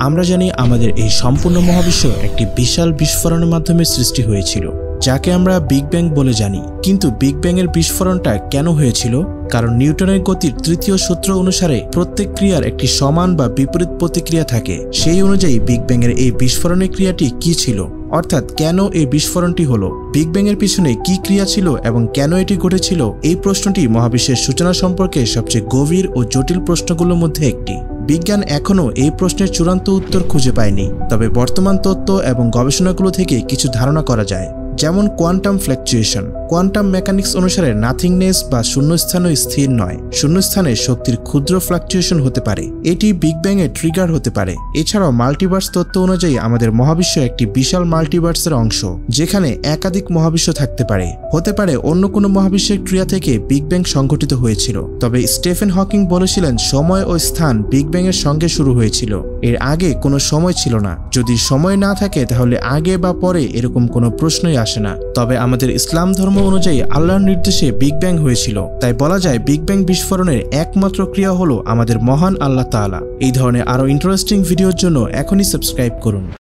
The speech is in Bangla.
আমরা জানি আমাদের এই সম্পূর্ণ মহাবিশ্ব একটি বিশাল বিস্ফোরণের মাধ্যমে সৃষ্টি হয়েছিল, যাকে আমরা বিগ ব্যাং বলে জানি। কিন্তু বিগ ব্যাং এর বিস্ফোরণটা কেন হয়েছিল? কারণ নিউটনের গতির তৃতীয় সূত্র অনুসারে প্রত্যেক ক্রিয়ার একটি সমান বা বিপরীত প্রতিক্রিয়া থাকে। সেই অনুযায়ী বিগ ব্যাং এর এই বিস্ফোরণের ক্রিয়াটি কি ছিল, অর্থাৎ কেন এই বিস্ফোরণটি হলো, বিগ ব্যাং এর পিছনে কি ক্রিয়া ছিল এবং কেন এটি ঘটেছিল, এই প্রশ্নটি মহাবিশ্বের সূচনা সম্পর্কে সবচেয়ে গভীর ও জটিল প্রশ্নগুলোর মধ্যে একটি। বিজ্ঞান এখনও এই প্রশ্নের চূড়ান্ত উত্তর খুঁজে পায়নি, তবে বর্তমান তত্ত্ব এবং গবেষণাগুলো থেকে কিছু ধারণা করা যায়। যেমন কোয়ান্টাম ফ্ল্যাকচুয়েশন। কোয়ান্টাম মেকানিক্স অনুসারে নাথিংনেস বা শূন্যস্থানও স্থির নয়। শূন্যস্থানে শক্তির ক্ষুদ্র ফ্ল্যাকচুয়েশন হতে পারে, এটি বিগ ব্যাং এর ট্রিগার হতে পারে। এছাড়াও মাল্টিভার্স তত্ত্ব অনুযায়ী আমাদের মহাবিশ্ব একটি বিশাল মাল্টিভার্সের অংশ, যেখানে একাধিক মহাবিশ্ব থাকতে পারে। হতে পারে অন্য কোনো মহাবিশ্বের ক্রিয়া থেকে বিগ ব্যাং সংঘটিত হয়েছিল। তবে স্টিফেন হকিং বলেছিলেন সময় ও স্থান বিগ ব্যাং এর সঙ্গে শুরু হয়েছিল, এর আগে কোনো সময় ছিল না। যদি সময় না থাকে তাহলে আগে বা পরে এরকম কোনো প্রশ্নই আসে না। তবে আমাদের ইসলাম ধর্ম অনুযায়ী আল্লাহর নির্দেশে বিগ ব্যাং হয়েছিল, তাই বলা যায় বিগ ব্যাং বিস্ফোরণের একমাত্র ক্রিয়া হলো আমাদের মহান আল্লাহ তাআলা। এই ধরনের আরো ইন্টারেস্টিং ভিডিওর জন্য এখনই সাবস্ক্রাইব করুন।